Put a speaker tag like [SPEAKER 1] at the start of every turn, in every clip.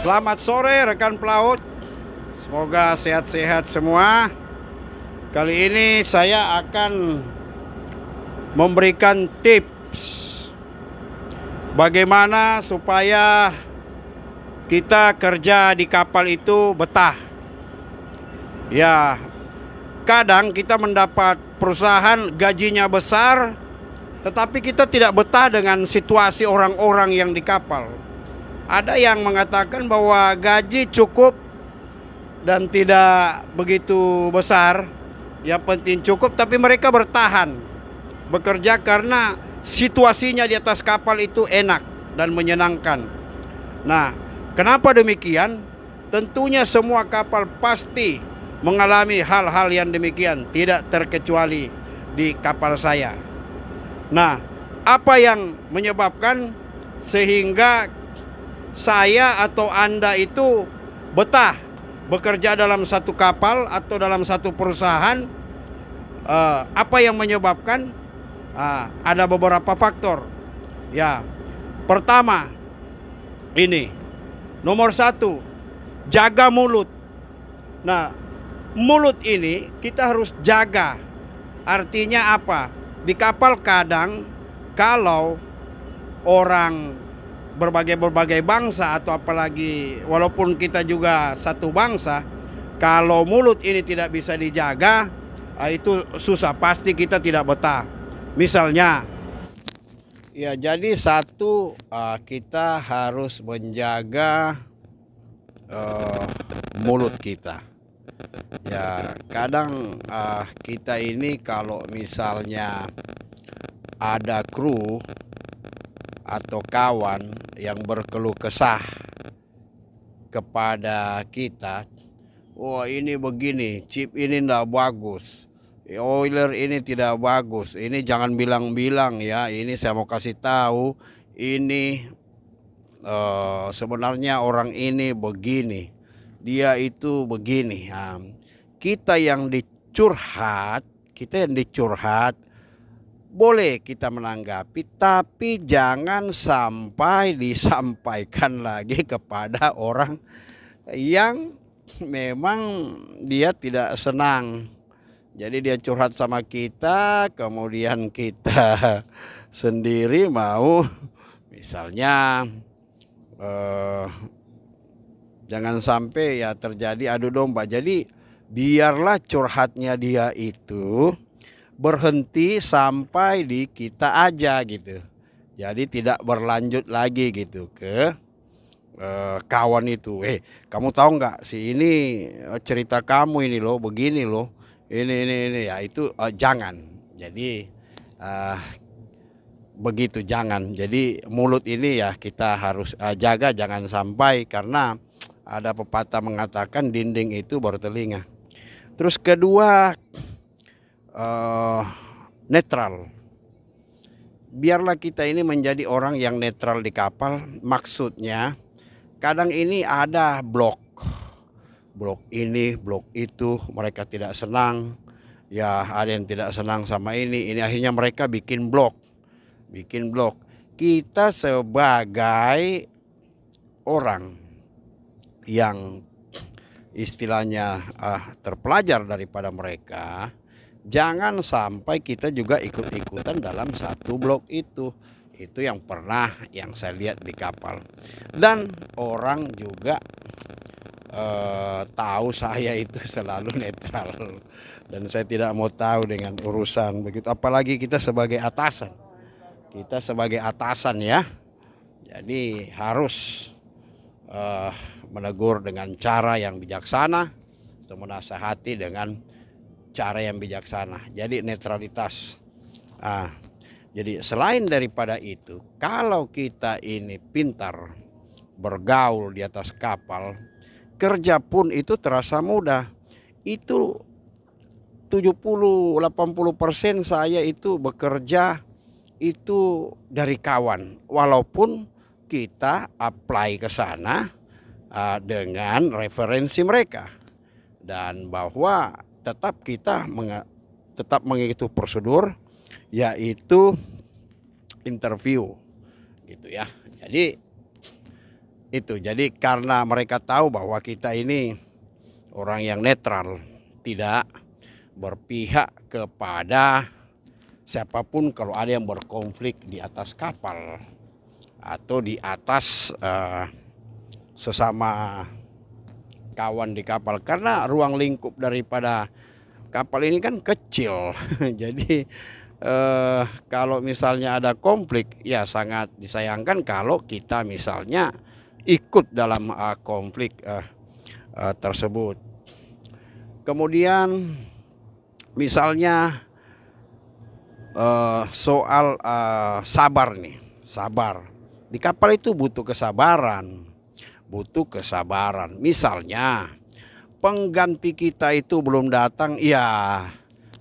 [SPEAKER 1] Selamat sore rekan pelaut. Semoga sehat-sehat semua. Kali ini saya akan memberikan tips bagaimana supaya kita kerja di kapal itu betah. Ya, kadang kita mendapat perusahaan gajinya besar, tetapi kita tidak betah dengan situasi orang-orang yang di kapal. Ada yang mengatakan bahwa gaji cukup dan tidak begitu besar, yang penting cukup, tapi mereka bertahan bekerja karena situasinya di atas kapal itu enak dan menyenangkan. Nah, kenapa demikian? Tentunya semua kapal pasti mengalami hal-hal yang demikian, tidak terkecuali di kapal saya. Nah, apa yang menyebabkan sehingga saya atau Anda itu betah bekerja dalam satu kapal atau dalam satu perusahaan? Apa yang menyebabkan? Ada beberapa faktor. Ya, pertama, ini nomor satu, jaga mulut. Nah, mulut ini kita harus jaga. Artinya apa? Di kapal kadang kalau orang berbagai bangsa atau apalagi walaupun kita juga satu bangsa, kalau mulut ini tidak bisa dijaga, itu susah, pasti kita tidak betah. Misalnya, ya jadi satu, kita harus menjaga mulut kita. Ya kadang kita ini kalau misalnya ada kru atau kawan yang berkeluh kesah kepada kita, wah ini begini, chip ini tidak bagus, oiler ini tidak bagus, ini jangan bilang-bilang ya, ini saya mau kasih tahu, ini sebenarnya orang ini begini, dia itu begini. Kita yang dicurhat, boleh kita menanggapi, tapi jangan sampai disampaikan lagi kepada orang yang memang dia tidak senang. Jadi dia curhat sama kita, kemudian kita sendiri mau misalnya jangan sampai ya terjadi adu domba. Jadi biarlah curhatnya dia itu berhenti sampai di kita aja gitu. Jadi tidak berlanjut lagi gitu ke kawan itu. Kamu tahu nggak sih ini cerita kamu ini loh, begini loh, ini ya itu jangan. Jadi begitu jangan. Jadi mulut ini ya kita harus jaga, jangan sampai, karena ada pepatah mengatakan dinding itu bertelinga. Terus kedua, netral. Biarlah kita ini menjadi orang yang netral di kapal. Maksudnya kadang ini ada blok ini, blok itu, mereka tidak senang. Ya ada yang tidak senang sama ini akhirnya mereka bikin blok. Kita sebagai orang yang istilahnya terpelajar daripada mereka, jangan sampai kita juga ikut-ikutan dalam satu blok itu. Itu yang pernah yang saya lihat di kapal. Dan orang juga tahu saya itu selalu netral. Dan saya tidak mau tahu dengan urusan begitu. Apalagi kita sebagai atasan. Ya. Jadi harus menegur dengan cara yang bijaksana atau menasihati dengan cara yang bijaksana. Jadi netralitas. Jadi selain daripada itu, kalau kita ini pintar bergaul di atas kapal, kerja pun itu terasa mudah. Itu 70-80% saya itu bekerja itu dari kawan, walaupun kita apply ke sana dengan referensi mereka, dan bahwa tetap kita tetap mengikuti prosedur, yaitu interview gitu ya. Jadi Itu jadi karena mereka tahu bahwa kita ini orang yang netral, tidak berpihak kepada siapapun kalau ada yang berkonflik di atas kapal atau di atas sesama kawan di kapal, karena ruang lingkup daripada kapal ini kan kecil. Jadi kalau misalnya ada konflik, ya sangat disayangkan kalau kita misalnya ikut dalam konflik tersebut. Kemudian misalnya soal sabar nih, sabar di kapal itu butuh kesabaran, Misalnya pengganti kita itu belum datang, ya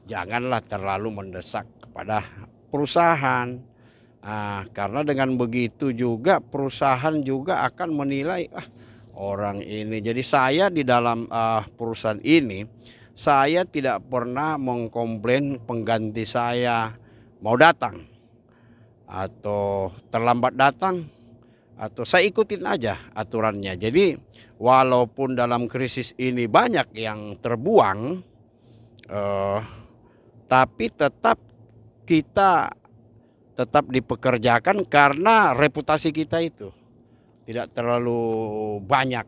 [SPEAKER 1] janganlah terlalu mendesak kepada perusahaan. Karena dengan begitu juga perusahaan juga akan menilai orang ini. Jadi saya di dalam perusahaan ini, saya tidak pernah mengkomplain pengganti saya mau datang atau terlambat datang, atau saya ikutin aja aturannya. Jadi walaupun dalam krisis ini banyak yang terbuang, tapi tetap kita dipekerjakan karena reputasi kita itu tidak terlalu banyak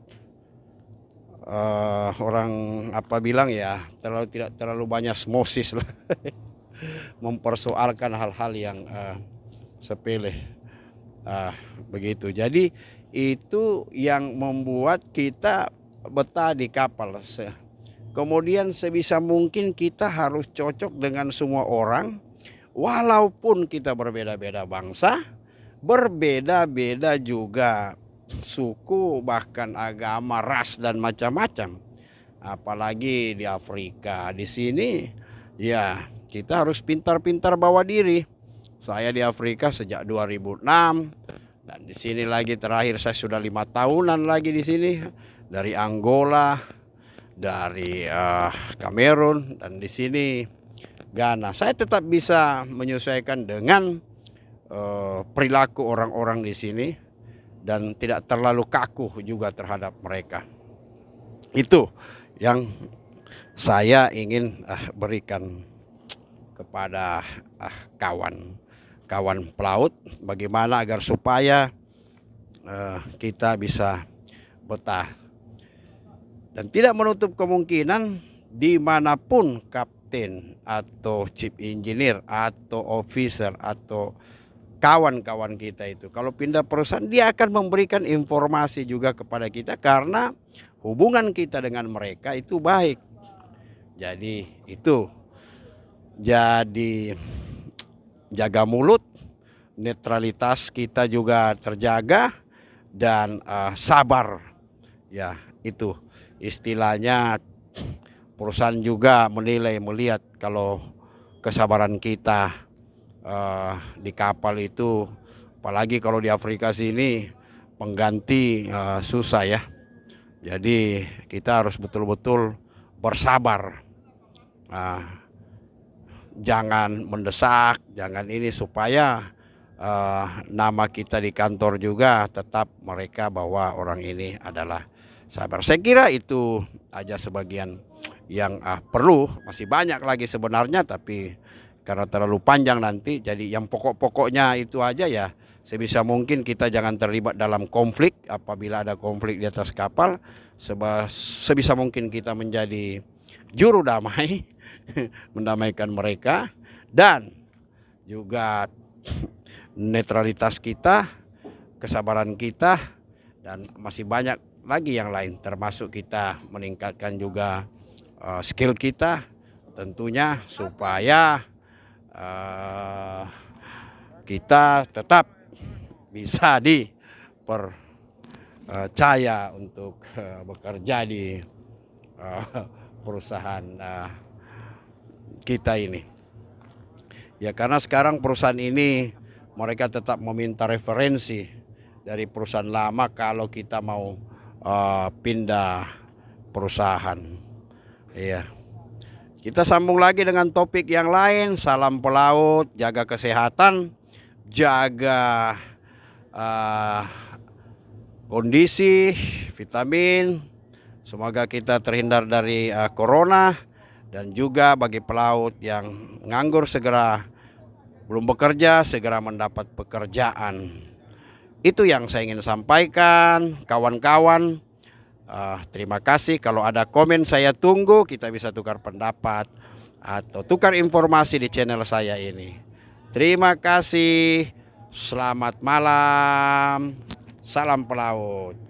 [SPEAKER 1] orang bilang ya, tidak terlalu banyak osmosis lah. Mempersoalkan hal-hal yang sepele, begitu. Jadi itu yang membuat kita betah di kapal. Kemudian sebisa mungkin kita harus cocok dengan semua orang. Walaupun kita berbeda-beda bangsa, berbeda-beda juga suku, bahkan agama, ras dan macam-macam. Apalagi di Afrika, di sini ya kita harus pintar-pintar bawa diri. Saya di Afrika sejak 2006 dan di sini lagi terakhir saya sudah 5 tahunan lagi di sini, dari Angola, dari Kamerun, dan di sini Ghana. Saya tetap bisa menyesuaikan dengan perilaku orang-orang di sini dan tidak terlalu kaku juga terhadap mereka. Itu yang saya ingin berikan kepada kawan pelaut, bagaimana agar supaya kita bisa betah, dan tidak menutup kemungkinan dimanapun kapten atau chief engineer atau officer atau kawan-kawan kita itu kalau pindah perusahaan, dia akan memberikan informasi juga kepada kita karena hubungan kita dengan mereka itu baik. Jadi itu, jadi jaga mulut, netralitas kita juga terjaga, dan sabar. Ya itu istilahnya, perusahaan juga melihat kalau kesabaran kita di kapal itu, apalagi kalau di Afrika sini pengganti susah ya. Jadi kita harus betul-betul bersabar, jangan mendesak, jangan ini, supaya nama kita di kantor juga tetap mereka bahwa orang ini adalah sabar. Saya kira itu aja sebagian yang perlu, masih banyak lagi sebenarnya, tapi karena terlalu panjang nanti, jadi yang pokok-pokoknya itu aja ya. Sebisa mungkin kita jangan terlibat dalam konflik. Apabila ada konflik di atas kapal, sebisa mungkin kita menjadi juru damai, mendamaikan mereka, dan juga netralitas kita, kesabaran kita, dan masih banyak lagi yang lain, termasuk kita meningkatkan juga skill kita tentunya, supaya kita tetap bisa dipercaya untuk bekerja di perusahaan kita ini. Ya karena sekarang perusahaan ini mereka tetap meminta referensi dari perusahaan lama kalau kita mau pindah perusahaan. Iya. Kita sambung lagi dengan topik yang lain. Salam pelaut, jaga kesehatan, jaga kondisi, vitamin. Semoga kita terhindar dari corona, dan juga bagi pelaut yang nganggur segera belum bekerja segera mendapat pekerjaan. Itu yang saya ingin sampaikan, kawan-kawan. Terima kasih. Kalau ada komen saya tunggu, kita bisa tukar pendapat atau tukar informasi di channel saya ini. Terima kasih. Selamat malam. Salam pelaut.